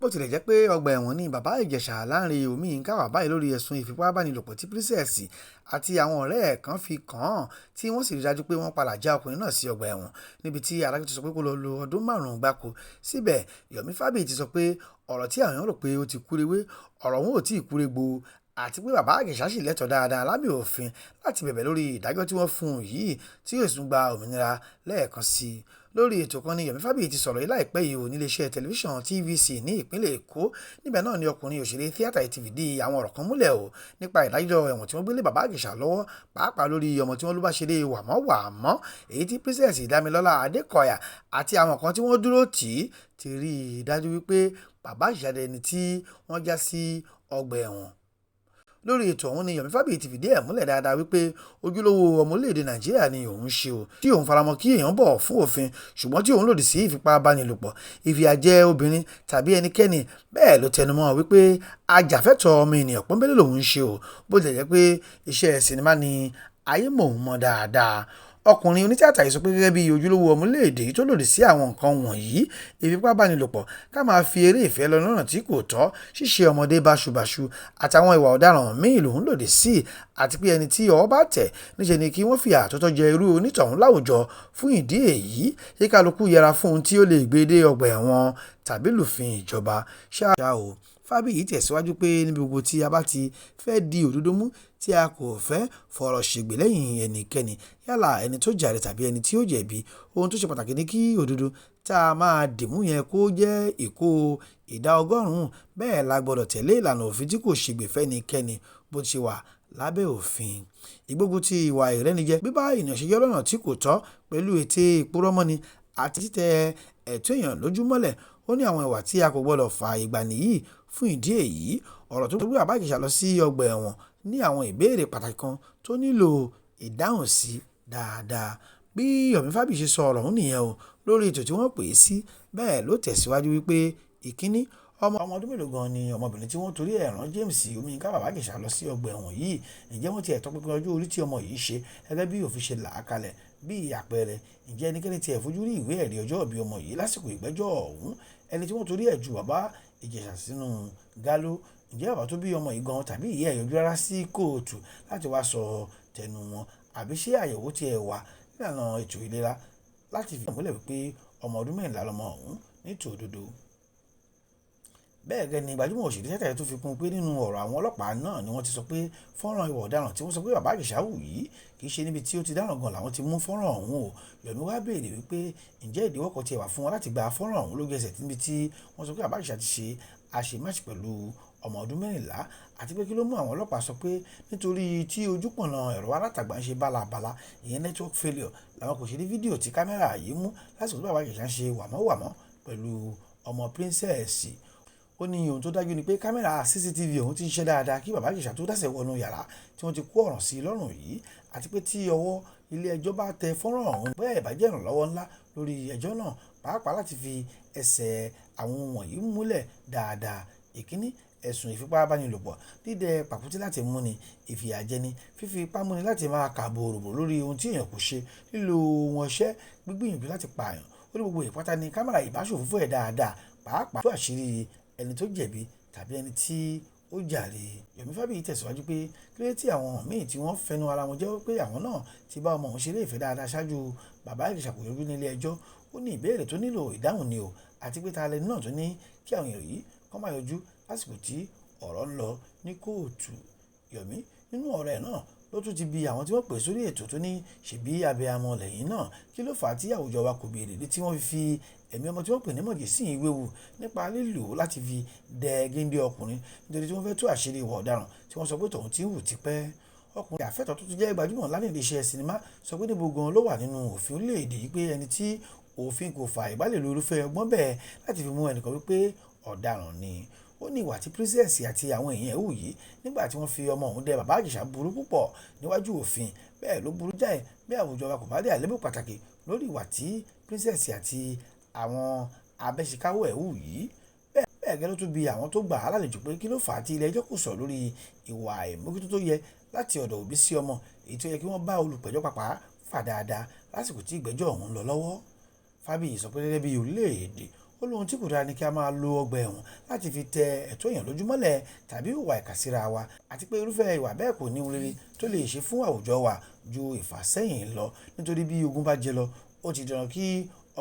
bó tilẹ̀ jẹ́ pé ọgbà ẹ̀wọ̀n ní Baba Ijesa láńre Yomi ń káwà báyìí lórí ẹ̀sùn ìfipábánilòpọ̀ tí Princess àti àwọn ọ̀rẹ́ ẹ̀ kan fi kàn án tí wọ́n sì rí dájú pé wọ́n padà já ọkùnrin náà sí ọgbà ẹ̀wọ̀n níbi tí adájọ́ ti sọ pé kó lọ lo ọdún 5 gbáko. Síbẹ̀ Yomi Fabiyi ti sọ pé ọ̀rọ̀ tí àwọn èèyàn rò pé ó ti kúrewé ọ̀rọ̀ wọn ò tí ì kúregbò àti pé Baba Ijesa sì lẹ́tọ̀ọ́ dáadáa lábẹ́ òfin láti bẹ̀bẹ̀ lórí ìdájọ́ tí wọ́n fún un yìí tí yóò tún gba òmìnira lẹ́ẹ̀kan sí i. Lórí ètò kan ni Yomi Fabiyi ti sọ̀rọ̀ yìí láìpẹ́ yìí ò níléeṣẹ́ tẹlifíṣàn TVC ní ìpínlẹ̀ Èkó. Níbẹ̀ náà ni ọkùnrin òṣèré tíátà ti fìdí àwọn ọ̀rọ̀ kan múlẹ̀ o nípa ìdájọ́ ẹ̀wọ̀n tí wọ́n gbé lé Baba Ijesa lọ́wọ́ pàápàá lórí ọmọ tí wọ́n ló bá ṣeré wàmọ́wàmọ́ èyí tí Princess Dámilọ́lá Adékọ̀yà àti àwọn kan tí wọ́n dúró tì í ti rí i dájú wípé Baba Ijesa dẹni tí wọ́n já sí ọgbà ẹ̀wọ̀n. Lórí ètò ọ̀hún ni Yomi Fabiyi ti fìdí ẹ̀ múlẹ̀ dáadáa wípé ojúlówó ọmọ orílẹ̀-èdè Nàìjíríà ni òun ṣe o tí òun faramọ́ kí èèyàn bọ̀ fún òfin ṣùgbọ́n tí òun lòdì sí ìfipábánilòpọ̀ ìfìyàjẹ obìnrin tàbí ẹnikẹ́ni. Bẹ́ẹ̀ ló tẹnumọ́ wípé ajàfẹ́tọ̀ọ́ ọmọ ènìyàn pọ́nbélé lòun ṣe o bó tilẹ̀ jẹ́ pé iṣẹ́ sinimá ni ayé mọ̀ òun mọ́ dáadáa. Ọkùnrin onítìátà yìí sọ pé gẹ́gẹ́ bí ojúlówó ọmọléèdè tó lòdì sí àwọn nǹkan wọ̀nyí ìfipábánilòpọ̀ ká máa fi eré ìfẹ́ lọ lọ́nà tí kò tọ́ ṣíṣe ọmọdé báṣubàṣu àtàwọn ìwà ọ̀daràn míì lòun lòdì sí àti pé ẹni tí ọwọ́ bá tẹ̀ níṣẹ́ ni kí wọ́n fi àtọ́tọ́ jẹ irú onítọ̀hún láwùjọ. Fún ìdí èyí kí kálukú yẹra fún ohun tí ó lè gbé dé ọgbà ẹ̀wọ̀n tàbí lùfin ìjọba ṣáá o. Fabiyi tẹ̀síwájú pé níbi gbogbo tí a bá ti fẹ́ di òdodo mú tí a kò fẹ́ fọ̀rọ̀ ṣègbè lẹ́yìn ẹnikẹ́ni yálà ẹni tó jàre tàbí ẹni tí ó jẹ̀bi. Ohun tó ṣe pàtàkì ni kí òdodo tá a máa dìmú yẹn kó jẹ́ ìkó ìdá 100. Bẹ́ẹ̀ la gbọ́dọ̀ tẹ̀lé ìlànà òfin tí kò ṣègbè fẹ́nikẹ́ni bó ti wà lábẹ́ òfin. Ìgbógun ti ìwà ìrẹ́nijẹ, bíbá ènìyàn ṣe jẹ́ lọ́nà tí kò tọ́ pẹ̀lú ète ìpurọ́mọ́ni àti títẹ ẹ̀tọ́ èèyàn lójú mọ́lẹ̀ ó ní àwọn ìwà tí a kò gbọ́dọ̀ fààyè gbà nìyí. Fún ìdí èyí ọ̀rọ̀ tó gbé Baba Ijesa lọ sí ọgbà ẹ̀wọ̀n ní àwọn ìbéèrè pàtàkì kan tó nílò ìdáhùn sí dáadáa. Bí Yomi Fabiyi ṣe sọ ọ̀rọ̀ ọ̀hún nìyẹn o lórí ètò tí wọ́n pè é sí. Bẹ́ẹ̀ ló tẹ̀síwájú wípé ìkíní ọmọ ọdún mélòó gan ni ọmọbìnrin tí wọ́n torí ẹ̀ rán James Omiyinka Baba Ijesa lọ sí ọgbà ẹ̀wọ̀n yìí. Ǹjẹ́ wọ́n ti ẹ̀ tọpinpin ọjọ́ orí tí ọmọ yìí ṣe gẹ́gẹ́ bí òfin ṣe là á kalẹ̀ bí àpẹẹrẹ ǹjẹ́ ẹnikẹ́ni tí ẹ̀ fojú rí ìwé ẹ̀rí ọjọ́ ìbí ọmọ yìí lásìkò ìgbẹ́jọ́ ọ̀hún ẹni tí wọ́n torí ẹ̀ ju Baba Ijesa sínú gálò ǹjẹ́ bàbá tó bí ọmọ yìí gan tàbí ìyá ẹ̀ yọjú rárá sí kóòtù láti wá sọ tẹnu wọn àbí ṣé àyẹ̀wò tí ẹ wà nílànà ètò ìlera láti fi múlẹ̀ wípé ọmọ ọdún 14 lọmọ ọ̀hún ní tòdodo. Bẹ́ẹ̀ gẹ́ni gbajúmọ̀ òṣèré tíátà yìí tó fi kún pé nínú ọ̀rọ̀ àwọn ọlọ́pàá náà ni wọ́n ti sọ pé fọ́nrán ìwà ọ̀daràn tí wọ́n sọ pé Baba Ijesa hù yìí kì í ṣe níbi tí ó ti dáràn gan làwọn ti mú fọ́nrán ọ̀hún o. Yomi wá béèrè wípé ǹjẹ́ ìdíwọ́ kan ti wà fún wọn láti gba fọ́nrán ọ̀hún lójú ẹsẹ̀ níbi tí wọ́n sọ pé Baba Ijesa ti ṣe àṣemáṣe pẹ̀lú ọmọ ọdún 14 àti pé kí ló mú àwọn ọlọ́pàá sọ pé nítorí tí ojúpọ̀nà ẹ̀rọ alátagbà ń ṣe bálabàla ìyẹn network failure làwọn kò ṣe rí fídíò tí kámẹ́rà yìí mú lásìkò tí Baba Ijesa ń ṣe wàmọ́wàmọ́ pẹ̀lú ọmọ Princess. Ó ní ohun tó dájú ni pé kámẹ́rà CCTV ọ̀hún ti ń ṣe dáadáa kí Baba Ijesa tó dásẹ̀ wọnú yàrá tí wọ́n ti kó ọ̀ràn sí lọ́rùn yìí àti pé tí ọwọ́ ilé ẹjọ́ bá tẹ fọ́nrán ọ̀hún bẹ́ẹ̀ bá jẹ́ ìrànlọ́wọ́ ńlá lórí ẹjọ́ náà pàápàá láti fi ẹsẹ̀ àwọn wọ̀nyí múlẹ̀ dáadáa. Ìkíní ẹ̀sùn ìfipábánilòpọ̀ dídẹ pàkúté láti múni ìfìyàjẹni fífi ipá múni láti máa kà bòròbò lórí ohun tí èèyàn kò ṣe lílo wọn ṣẹ́ gbígbìyànjú láti pààyàn ó ní gbogbo ìpátá ni kámẹ́rà ìbáṣòfófó ẹ̀ dáadáa pàápàá tó àṣírí ẹni tó jẹ̀bi tàbí ẹni tí ó jàre. Yomi Fabiyi tẹ̀síwájú pé kílódé tí àwọn míì tí wọ́n fẹnu ara wọn jẹ́wọ́ pé àwọn náà ti bá ọmọ òun ṣeré ìfẹ́ dáadáa ṣáájú Baba Ijesa kò yọjú nílé ẹjọ́. Ó ní ìbéèrè tó nílò ìdáhùn ni o àti pé ta lẹni náà tó ní kí àwọn èèyàn yìí kọ́ máa yọjú lásìkò tí ọ̀rọ̀ ń lọ ní kóòtù. Yomi nínú ọ̀rọ̀ ẹ̀ náà ló tún ti bi àwọn tí wọ́n pè sórí ètò tó ní ṣèbí abiyamọ lẹ́yìn náà kí ló fà á tí àwùjọ wa kò béèrè tí wọ́n fi ẹ̀mí ọmọ tí wọ́n pè ní mọ̀jẹ̀sín ìwéwu nípa lílò láti fi dẹ géńdé ọkùnrin nítorí tí wọ́n fẹ́ tú àṣírí ìwà ọ̀daràn tí wọ́n sọ pé tòun ti ń hù tipẹ́. Ọkùnrin àfẹ́tọ̀ tó tún jẹ́ gbajúmọ̀ lánàá iléeṣẹ́ sinimá sọ pé níbo gan ló wà nínú òfin orílẹ̀-èdè yìí pé ẹni tí òfin kò fà ìbálẹ̀ lo irúfẹ́ ọgbọ́n bẹ́ẹ̀ láti fi mú ẹnìkan wípé ọ̀daràn ni. Ó ní ìwà tí Princess àti àwọn èèyàn hù yìí nígbà tí wọ́n fi ọmọ òun dẹ Baba Ijesa burú púpọ̀ níwájú òfin bẹ́ẹ̀ ló burú jáì bí àwùjọ wa kò bá dé àlébù pàtàkì lórí ìwà tí Princess àti àwọn abẹ́ṣekáwọ́ ẹ̀ hù yìí. Bẹ́ẹ̀ gẹ́lẹ́ tó bi àwọn tó gbà á lálejò pé kí ló fà á tí ilé ẹjọ́ kò sọ lórí ìwà àìmójútó tó yẹ láti ọ̀dọ̀ òbí sí ọmọ èyí tó yẹ kí wọ́n bá olùpẹ̀jọ́ pàpà fà dáadáa lásìkò tí ìgbẹ́jọ́ ọ̀hún lọ lọ́wọ́. Fabiyi sọ pé gẹ́gẹ́ bí orílẹ̀-èdè ó ó lóhun tí kò dára ni kí a máa lo ọgbà ẹ̀wọ̀n láti fi tẹ ẹ̀tọ́ èèyàn lójúmọ́lẹ̀ tàbí hùwà ìkà síra wa, àti pé irúfẹ́ ìwà bẹ́ẹ̀ kò ní ohun rere tó lè ṣe fún àwùjọ wa ju ìfàsẹ́yìn lọ, nítorí bí ogun bá jẹ lọ ó ti dandan kí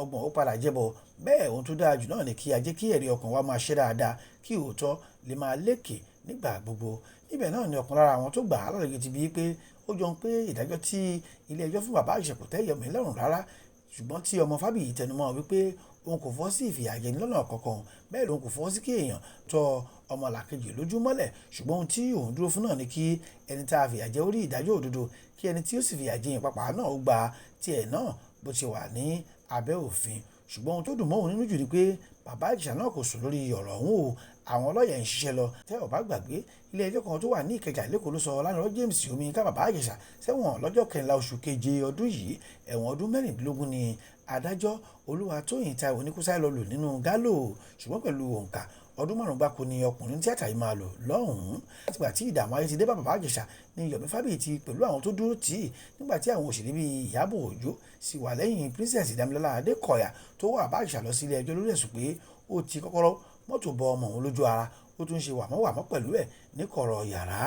ọgbọ̀n ó padà jẹ́bọ. Bẹ́ẹ̀ ohun tó dára jù náà ni kí a jẹ́ kí ẹ̀rí ọkàn wa máa ṣe dáadáa kí òótọ́ lè máa lékè nígbà gbogbo. Níbẹ̀ náà ni ọ̀kan lára àwọn tó gbà á lálejò ti bíi pé ó jọ ń pé ìdájọ́ tí ilé ẹjọ́ fún Baba Ijesa kò tẹ́ Yomi lọ́rùn rárá, ṣùgbọ́n tí ọmọ Fabiyi tẹnumọ́ wípé òun kò fọ́ sí ìfìyàjẹni lọ́nà kankan, bẹ́ẹ̀ lòun kò fọ́ sí kí èèyàn tọ ọmọlàkejì lójú mọ́lẹ̀, ṣùgbọ́n ohun tí òun dúró fún náà ni kí ẹni tá a fìyàjẹ ó rí ìdájọ́ òdodo, kí ẹni tí ó sì fìyàjẹ yẹn pàápàá náà ó gba tiẹ̀ náà bó ti wà ní abẹ́ òfin. Ṣùgbọ́n ohun tó dùn mọ́ òun nínú jù ni pé Baba Ijesa náà kò sùn lórí ọ̀rọ̀ ọ̀hún o. Àwọn ọlọ́yà ń ṣiṣẹ́ lọ. Tẹ́ ò bá gbàgbé, ilé ẹjọ́ kan tó wà ní Ìkẹjà l'Ékòó ló sọ lánàá James Yomi ká Baba Ijesa sẹ́wọ̀n lọ́jọ́ 14 oṣù keje ọdún yìí. Ẹ̀wọ̀n ọdún 16 ni adájọ́ Olúwatóyìn Táíwò ní kó sáré lọ lò nínú gálò, ṣùgbọ́n pẹ̀lú òǹkà ọdún 5 gbáko ni ọkùnrin tíátà yìí máa lò lọ́hùn-ún. Nígbà tí ìdààmú ayé ti dé bá Baba Ijesa ni Yomi Fabiyi ti pẹ̀lú àwọn tó dúró tì í, nígbà tí àwọn òṣèré bíi Ìyábọ̀ Òjó sì wà lẹ́yìn Princess Dámilọ́lá Adékọ̀yà tó wà Baba Ijesa lọ sí ilé ẹjọ́ lórí ẹ̀sùn pé ó ti kọ́kọ́rọ́ mọ́tò bọ ọmọ òun lójú ara, ó tún ṣe wàmọ́wàmọ́ pẹ̀lú ẹ̀ ní kọ̀rọ̀ yàrá.